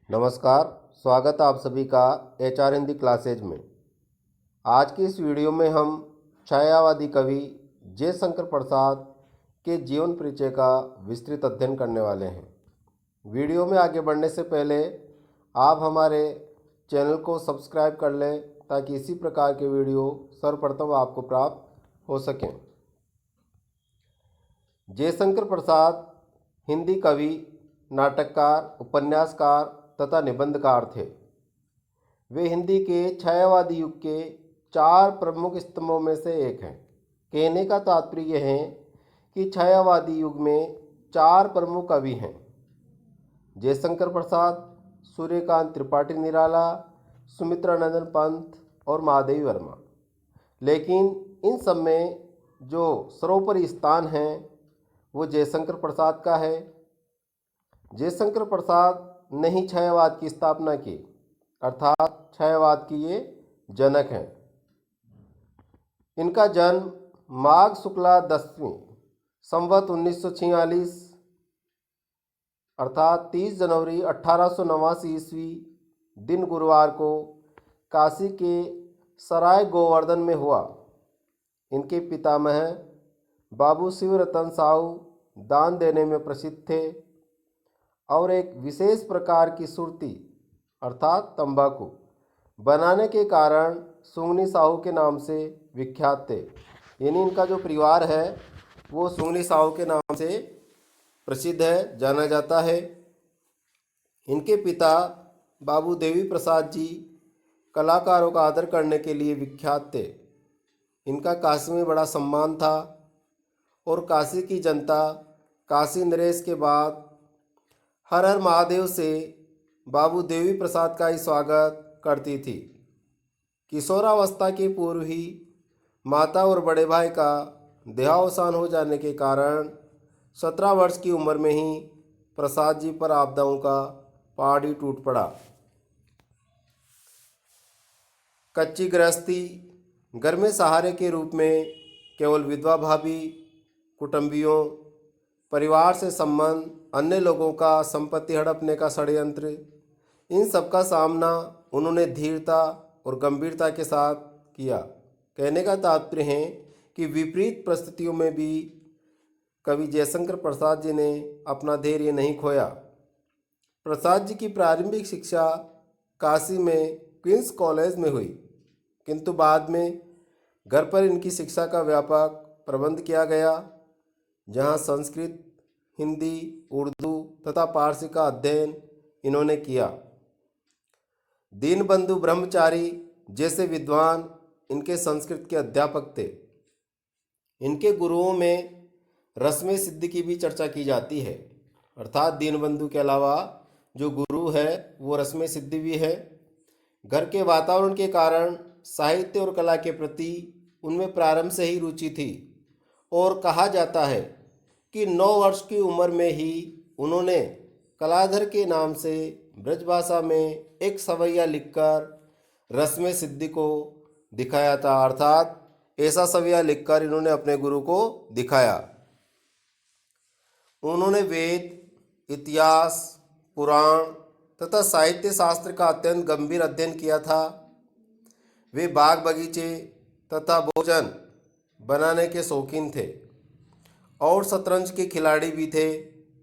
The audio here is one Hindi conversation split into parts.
नमस्कार, स्वागत है आप सभी का HR हिंदी क्लासेज में। आज की इस वीडियो में हम छायावादी कवि जयशंकर प्रसाद के जीवन परिचय का विस्तृत अध्ययन करने वाले हैं। वीडियो में आगे बढ़ने से पहले आप हमारे चैनल को सब्सक्राइब कर लें ताकि इसी प्रकार के वीडियो सर्वप्रथम आपको प्राप्त हो सकें। जयशंकर प्रसाद हिंदी कवि, नाटककार, उपन्यासकार तथा निबंधकार थे। वे हिंदी के छायावादी युग के 4 प्रमुख स्तंभों में से एक हैं। कहने का तात्पर्य यह है कि छायावादी युग में 4 प्रमुख कवि हैं: जयशंकर प्रसाद, सूर्यकांत त्रिपाठी निराला, सुमित्रानंदन पंत और महादेवी वर्मा। लेकिन इन सब में जो सर्वोपरि स्थान है वो जयशंकर प्रसाद का है। जयशंकर प्रसाद ने ही छायावाद की स्थापना की, अर्थात छायावाद की ये जनक हैं। इनका जन्म माघ शुक्ला 10वीं संवत 1946 अर्थात 30 जनवरी 1889 ईस्वी दिन गुरुवार को काशी के सराय गोवर्धन में हुआ। इनके पितामह बाबू शिवरतन साहू दान देने में प्रसिद्ध थे और एक विशेष प्रकार की सुरती अर्थात तंबाकू बनाने के कारण सुंगनी साहू के नाम से विख्यात थे। यानी इनका जो परिवार है वो सुंगनी साहू के नाम से प्रसिद्ध है, जाना जाता है। इनके पिता बाबू देवी प्रसाद जी कलाकारों का आदर करने के लिए विख्यात थे। इनका काशी में बड़ा सम्मान था और काशी की जनता काशी नरेश के बाद हर हर महादेव से बाबू देवी प्रसाद का ही स्वागत करती थी। किशोरावस्था के पूर्व ही माता और बड़े भाई का देहावसान हो जाने के कारण 17 वर्ष की उम्र में ही प्रसाद जी पर आपदाओं का पहाड़ ही टूट पड़ा। कच्ची गृहस्थी, घर में सहारे के रूप में केवल विधवा भाभी, कुटुंबियों, परिवार से संबंध, अन्य लोगों का संपत्ति हड़पने का षड्यंत्र, इन सब का सामना उन्होंने धीरता और गंभीरता के साथ किया। कहने का तात्पर्य है कि विपरीत परिस्थितियों में भी कवि जयशंकर प्रसाद जी ने अपना धैर्य नहीं खोया। प्रसाद जी की प्रारंभिक शिक्षा काशी में क्वींस कॉलेज में हुई, किंतु बाद में घर पर इनकी शिक्षा का व्यापक प्रबंध किया गया, जहाँ संस्कृत, हिंदी, उर्दू तथा पारसी का अध्ययन इन्होंने किया। दीनबंधु ब्रह्मचारी जैसे विद्वान इनके संस्कृत के अध्यापक थे। इनके गुरुओं में रस्मे सिद्धि की भी चर्चा की जाती है, अर्थात दीनबंधु के अलावा जो गुरु है वो रस्मे सिद्धि भी है। घर के वातावरण के कारण साहित्य और कला के प्रति उनमें प्रारंभ से ही रुचि थी और कहा जाता है कि 9 वर्ष की उम्र में ही उन्होंने कलाधर के नाम से ब्रजभाषा में एक सवैया लिखकर रस्मे सिद्धि को दिखाया था, अर्थात ऐसा सवैया लिखकर इन्होंने अपने गुरु को दिखाया। उन्होंने वेद, इतिहास, पुराण तथा साहित्य शास्त्र का अत्यंत गंभीर अध्ययन किया था। वे बाग बगीचे तथा भोजन बनाने के शौकीन थे और शतरंज के खिलाड़ी भी थे।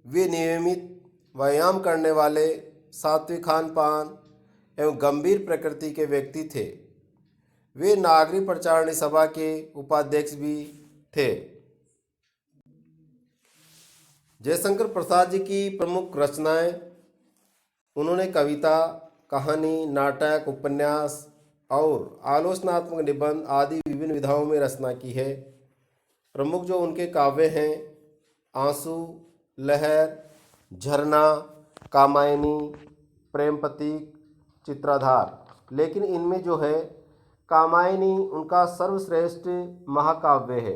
वे नियमित व्यायाम करने वाले, सात्विक खान पान एवं गंभीर प्रकृति के व्यक्ति थे। वे नागरिक प्रचारणी सभा के उपाध्यक्ष भी थे। जयशंकर प्रसाद जी की प्रमुख रचनाएं, उन्होंने कविता, कहानी, नाटक, उपन्यास और आलोचनात्मक निबंध आदि विभिन्न विधाओं में रचना की है। प्रमुख जो उनके काव्य हैं आंसू, लहर, झरना, कामायनी, प्रेम प्रतीक, चित्राधार। लेकिन इनमें जो है कामायनी उनका सर्वश्रेष्ठ महाकाव्य है।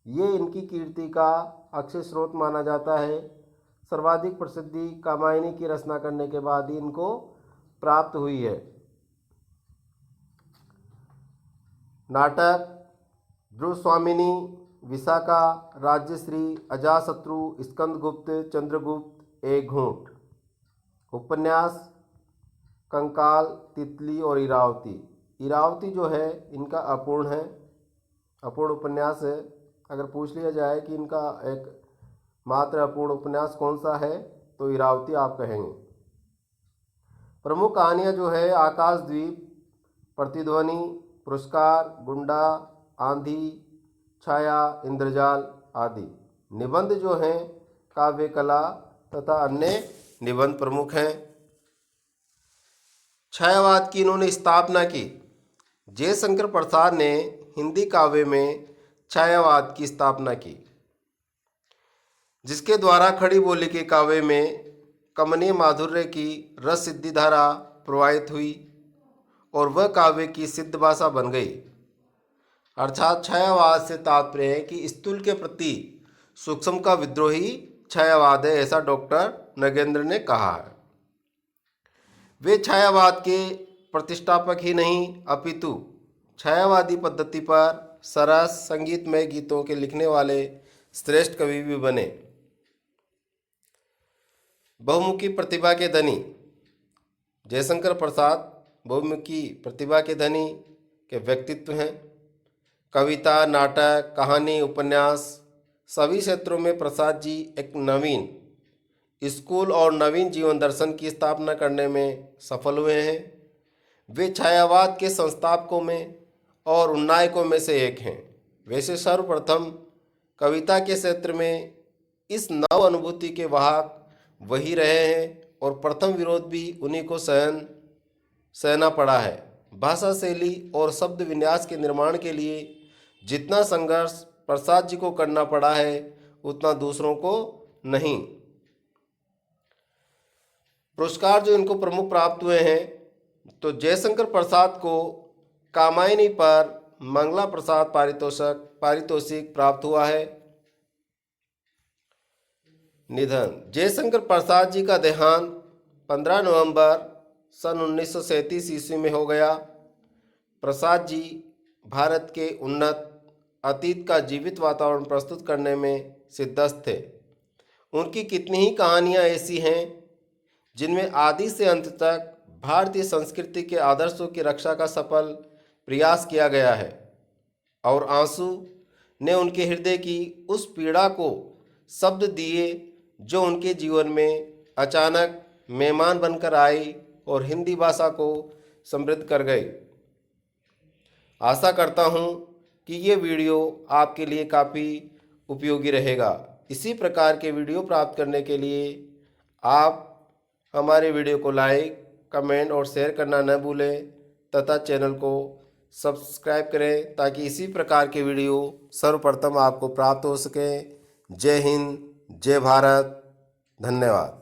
ये इनकी कीर्ति का अक्षय स्रोत माना जाता है। सर्वाधिक प्रसिद्धि कामायनी की रचना करने के बाद ही इनको प्राप्त हुई है। नाटक ध्रुव स्वामिनी, विशाखा, राज्यश्री, अजातशत्रु, स्कंदगुप्त, चंद्रगुप्त, एक घूंट। उपन्यास कंकाल, तितली और इरावती। इरावती जो है इनका अपूर्ण है, अपूर्ण उपन्यास है। अगर पूछ लिया जाए कि इनका एक मात्र अपूर्ण उपन्यास कौन सा है तो इरावती आप कहेंगे। प्रमुख कहानियाँ जो है आकाशद्वीप, प्रतिध्वनि, पुरस्कार, गुंडा, आंधी, छाया, इंद्रजाल आदि। निबंध जो हैं काव्य कला तथा अन्य निबंध प्रमुख हैं। छायावाद की इन्होंने स्थापना की। जयशंकर प्रसाद ने हिंदी काव्य में छायावाद की स्थापना की, जिसके द्वारा खड़ी बोली के काव्य में कमनीय माधुर्य की रस सिद्धि धारा प्रवाहित हुई और वह काव्य की सिद्ध भाषा बन गई। अर्थात छायावाद से तात्पर्य है कि स्थूल के प्रति सूक्ष्म का विद्रोही छायावाद है, ऐसा डॉक्टर नगेंद्र ने कहा है। वे छायावाद के प्रतिष्ठापक ही नहीं अपितु छायावादी पद्धति पर सरस संगीतमय गीतों के लिखने वाले श्रेष्ठ कवि भी बने। बहुमुखी प्रतिभा के धनी जयशंकर प्रसाद बहुमुखी प्रतिभा के धनी के व्यक्तित्व हैं। कविता, नाटक, कहानी, उपन्यास सभी क्षेत्रों में प्रसाद जी एक नवीन स्कूल और नवीन जीवन दर्शन की स्थापना करने में सफल हुए हैं। वे छायावाद के संस्थापकों में और उन्नायकों में से एक हैं। वैसे सर्वप्रथम कविता के क्षेत्र में इस नव अनुभूति के वाहक वही रहे हैं और प्रथम विरोध भी उन्हीं को सहना पड़ा है। भाषा शैली और शब्द विन्यास के निर्माण के लिए जितना संघर्ष प्रसाद जी को करना पड़ा है उतना दूसरों को नहीं। पुरस्कार जो इनको प्रमुख प्राप्त हुए हैं तो जयशंकर प्रसाद को कामायनी पर मंगला प्रसाद पारितोषिक प्राप्त हुआ है। निधन जयशंकर प्रसाद जी का देहांत 15 नवंबर सन 1937 ईस्वी में हो गया। प्रसाद जी भारत के उन्नत अतीत का जीवित वातावरण प्रस्तुत करने में सिद्धस्त थे। उनकी कितनी ही कहानियाँ ऐसी हैं जिनमें आदि से अंत तक भारतीय संस्कृति के आदर्शों की रक्षा का सफल प्रयास किया गया है और आंसू ने उनके हृदय की उस पीड़ा को शब्द दिए जो उनके जीवन में अचानक मेहमान बनकर आई और हिंदी भाषा को समृद्ध कर गई। आशा करता हूँ कि ये वीडियो आपके लिए काफ़ी उपयोगी रहेगा। इसी प्रकार के वीडियो प्राप्त करने के लिए आप हमारे वीडियो को लाइक, कमेंट और शेयर करना न भूलें तथा चैनल को सब्सक्राइब करें ताकि इसी प्रकार के वीडियो सर्वप्रथम आपको प्राप्त हो सके। जय हिंद, जय भारत, धन्यवाद।